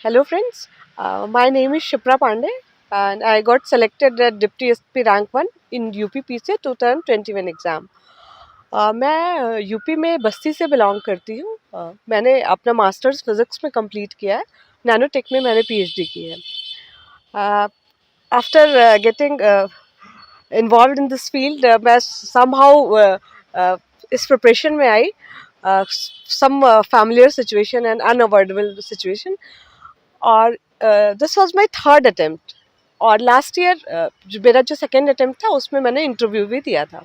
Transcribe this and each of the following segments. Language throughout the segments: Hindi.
Hello friends, my name is Shipra Pandey and I got selected at Deputy SP Rank 1 in UPPC 2021 exam. मैं यूपी में बस्ती से बिलोंग करती हूँ। मैंने अपना मास्टर्स फिज़िक्स में कंप्लीट किया है। नैनोटेक में मैंने पीएचडी की है। After getting involve in this field मैं समहाउ इस प्रिपरेशन में आई some familiar situation and unavoidable situation और this was my third attempt और लास्ट ईयर मेरा जो सेकेंड अटेम्प्ट था उसमें मैंने इंटरव्यू भी दिया था।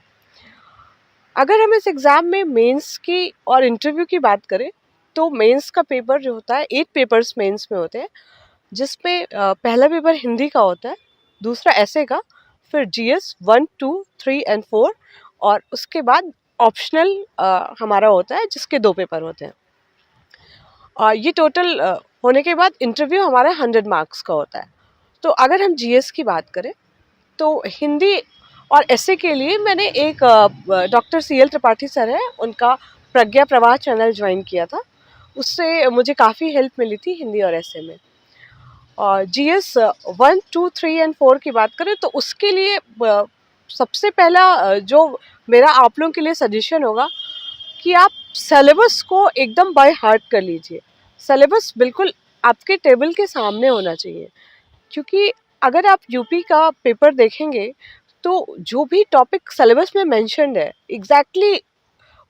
अगर हम इस एग्ज़ाम में मेंस की और इंटरव्यू की बात करें तो मेंस का पेपर जो होता है 8 पेपर्स मेंस में होते हैं, जिसमें पहला पेपर हिंदी का होता है, दूसरा ऐसे का, फिर जीएस 1, 2, 3 एंड 4 और उसके बाद ऑप्शनल हमारा होता है जिसके 2 पेपर होते हैं। और ये टोटल होने के बाद इंटरव्यू हमारा 100 मार्क्स का होता है। तो अगर हम जीएस की बात करें तो हिंदी और ऐसे के लिए मैंने एक डॉक्टर सीएल त्रिपाठी सर है, उनका प्रज्ञा प्रवाह चैनल ज्वाइन किया था। उससे मुझे काफ़ी हेल्प मिली थी हिंदी और ऐसे में। और जीएस 1, 2, 3 एंड 4 की बात करें तो उसके लिए सबसे पहला जो मेरा आप लोगों के लिए सजेशन होगा कि आप सिलेबस को एकदम बाय हार्ट कर लीजिए। सिलेबस बिल्कुल आपके टेबल के सामने होना चाहिए, क्योंकि अगर आप यूपी का पेपर देखेंगे तो जो भी टॉपिक सिलेबस में मेंशन्ड है एग्जैक्टली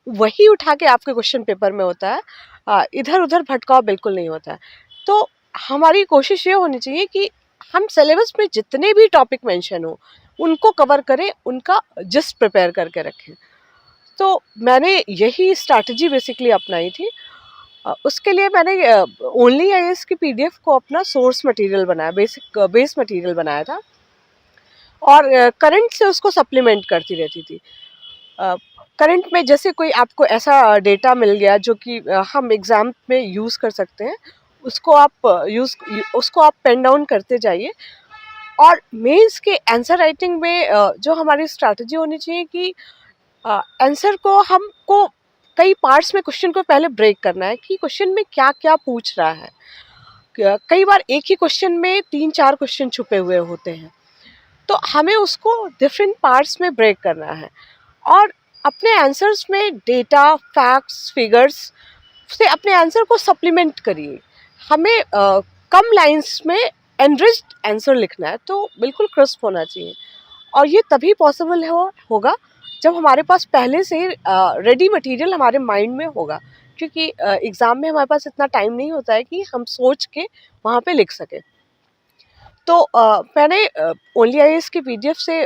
वही उठा के आपके क्वेश्चन पेपर में होता है। इधर उधर भटकाव बिल्कुल नहीं होता है। तो हमारी कोशिश ये होनी चाहिए कि हम सिलेबस में जितने भी टॉपिक मेंशन हो उनको कवर करें, उनका जिस्ट प्रिपेयर करके रखें। तो मैंने यही स्ट्रैटेजी बेसिकली अपनाई थी। उसके लिए मैंने ओनली आईएएस की पीडीएफ को अपना सोर्स मटेरियल बनाया, बेस मटेरियल बनाया था और करंट से उसको सप्लीमेंट करती रहती थी। करंट में जैसे कोई आपको ऐसा डेटा मिल गया जो कि हम एग्ज़ाम में यूज़ कर सकते हैं, उसको आप पेन डाउन करते जाइए। और मेंस के आंसर राइटिंग में जो हमारी स्ट्रैटेजी होनी चाहिए कि आंसर को हमको कई पार्ट्स में क्वेश्चन को पहले ब्रेक करना है कि क्वेश्चन में क्या क्या पूछ रहा है। कई बार एक ही क्वेश्चन में 3-4 क्वेश्चन छुपे हुए होते हैं, तो हमें उसको डिफरेंट पार्ट्स में ब्रेक करना है और अपने आंसर्स में डेटा, फैक्ट्स, फिगर्स से अपने आंसर को सप्लीमेंट करिए। हमें कम लाइंस में एनरिच्ड आंसर लिखना है, तो बिल्कुल क्रिस्प होना चाहिए और ये तभी पॉसिबल होगा जब हमारे पास पहले से रेडी मटेरियल हमारे माइंड में होगा, क्योंकि एग्ज़ाम में हमारे पास इतना टाइम नहीं होता है कि हम सोच के वहाँ पे लिख सकें। तो मैंने ओनली आईएएस की पीडीएफ से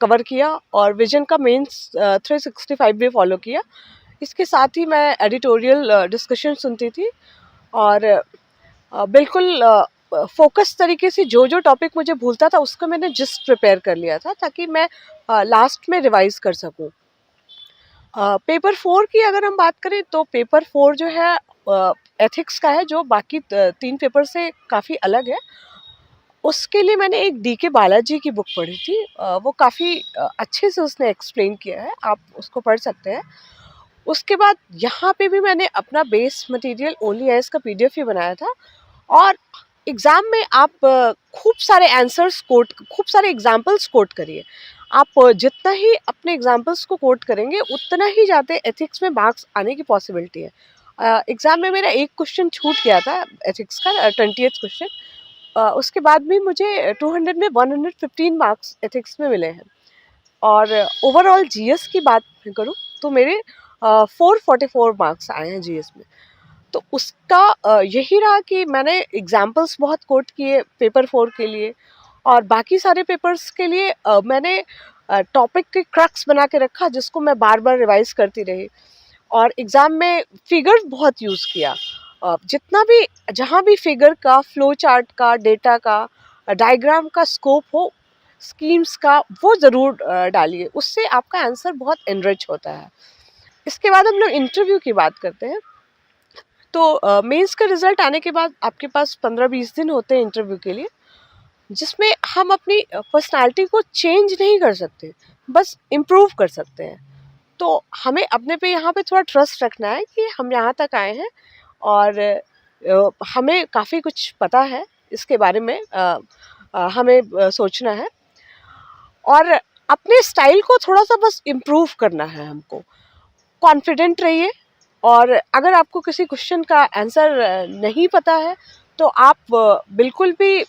कवर किया और विजन का मेंस 365 भी फॉलो किया। इसके साथ ही मैं एडिटोरियल डिस्कशन सुनती थी और बिल्कुल फोकस तरीके से जो जो टॉपिक मुझे भूलता था उसको मैंने जस्ट प्रिपेयर कर लिया था ताकि मैं लास्ट में रिवाइज कर सकूं। पेपर 4 की अगर हम बात करें तो पेपर 4 जो है एथिक्स का है, जो बाकी 3 पेपर से काफ़ी अलग है। उसके लिए मैंने एक डीके बालाजी की बुक पढ़ी थी। वो काफ़ी अच्छे से उसने एक्सप्लेन किया है, आप उसको पढ़ सकते हैं। उसके बाद यहाँ पे भी मैंने अपना बेस मटेरियल ओनली आईएएस का पीडीएफ ही बनाया था और एग्ज़ाम में आप खूब सारे खूब सारे एग्जाम्पल्स कोट करिए। आप जितना ही अपने एग्जाम्पल्स को कोट करेंगे उतना ही ज़्यादा एथिक्स में मार्क्स आने की पॉसिबिलिटी है। एग्ज़ाम में मेरा एक क्वेश्चन छूट गया था एथिक्स का, 20th क्वेश्चन। उसके बाद भी मुझे 200 में 115 मार्क्स एथिक्स में मिले हैं और ओवरऑल जीएस की बात करूँ तो मेरे 444 मार्क्स आए हैं जीएस में। तो उसका यही रहा कि मैंने एग्जाम्पल्स बहुत कोट किए पेपर 4 के लिए और बाकी सारे पेपर्स के लिए मैंने टॉपिक के क्रक्स बना के रखा जिसको मैं बार बार रिवाइज करती रही और एग्ज़ाम में फिगर बहुत यूज़ किया। जितना भी जहाँ भी फिगर का, फ्लो चार्ट का, डेटा का, डायग्राम का स्कोप हो, स्कीम्स का, वो ज़रूर डालिए, उससे आपका आंसर बहुत एनरिच होता है। इसके बाद हम लोग इंटरव्यू की बात करते हैं। तो मेंस का रिज़ल्ट आने के बाद आपके पास 15-20 दिन होते हैं इंटरव्यू के लिए, जिसमें हम अपनी पर्सनालिटी को चेंज नहीं कर सकते, बस इम्प्रूव कर सकते हैं। तो हमें अपने पे यहाँ पे थोड़ा ट्रस्ट रखना है कि हम यहाँ तक आए हैं और हमें काफ़ी कुछ पता है इसके बारे में, हमें सोचना है और अपने स्टाइल को थोड़ा-सा बस इम्प्रूव करना है हमको। कॉन्फिडेंट रहिए और अगर आपको किसी क्वेश्चन का आंसर नहीं पता है, तो आप बिल्कुल भी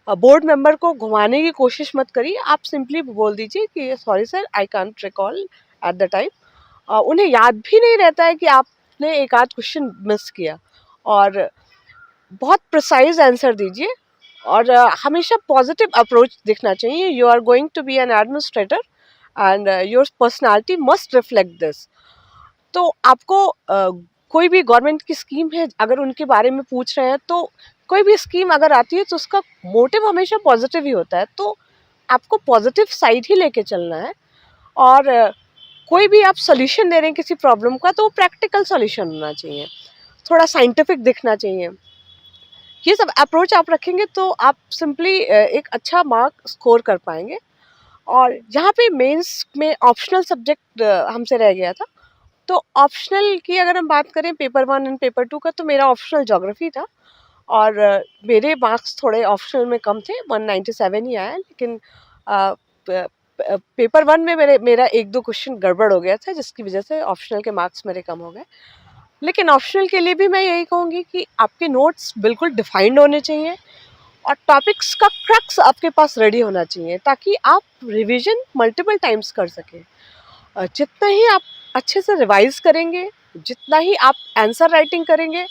बोर्ड मेंबर को घुमाने की कोशिश मत करिए। आप सिंपली बोल दीजिए कि sorry sir, I can't recall at the time. उन्हें याद भी नहीं रहता है कि आपने एक आध क्वेश्चन मिस किया। और बहुत प्रिसाइज आंसर दीजिए और हमेशा पॉजिटिव अप्रोच दिखना चाहिए। You are going to be an administrator and your personality must reflect this. तो आपको कोई भी गवर्नमेंट की स्कीम है अगर उनके बारे में पूछ रहे हैं, तो कोई भी स्कीम अगर आती है तो उसका मोटिव हमेशा पॉजिटिव ही होता है। तो आपको पॉजिटिव साइड ही लेके चलना है। और कोई भी आप सोल्यूशन दे रहे हैं किसी प्रॉब्लम का, तो वो प्रैक्टिकल सोल्यूशन होना चाहिए, थोड़ा साइंटिफिक दिखना चाहिए। ये सब अप्रोच आप रखेंगे तो आप सिंपली एक अच्छा मार्क स्कोर कर पाएंगे। और यहाँ पे मेंस में ऑप्शनल सब्जेक्ट हमसे रह गया था। तो ऑप्शनल की अगर हम बात करें पेपर 1 एंड पेपर 2 का, तो मेरा ऑप्शनल ज्योग्राफी था और मेरे मार्क्स थोड़े ऑप्शनल में कम थे, 197 ही आया। लेकिन पेपर 1 में मेरा एक दो क्वेश्चन गड़बड़ हो गया था, जिसकी वजह से ऑप्शनल के मार्क्स मेरे कम हो गए। लेकिन ऑप्शनल के लिए भी मैं यही कहूँगी कि आपके नोट्स बिल्कुल डिफाइंड होने चाहिए और टॉपिक्स का क्रक्स आपके पास रेडी होना चाहिए, ताकि आप रिवीजन मल्टीपल टाइम्स कर सकें। जितना ही आप अच्छे से रिवाइज करेंगे, जितना ही आप आंसर राइटिंग करेंगे,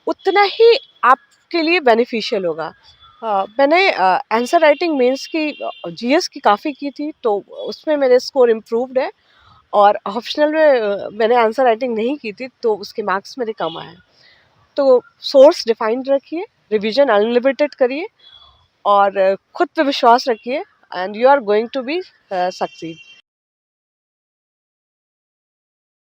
उतना ही आपके लिए बेनिफिशियल होगा। मैंने आंसर राइटिंग मेंस की जीएस की काफ़ी की थी, तो उसमें मेरे स्कोर इम्प्रूव्ड है। और ऑप्शनल में मैंने आंसर राइटिंग नहीं की थी, तो उसके मार्क्स मेरे कम आए। तो सोर्स डिफाइंड रखिए, रिवीजन अनलिमिटेड करिए और खुद पे विश्वास रखिए and you are going to be succeed.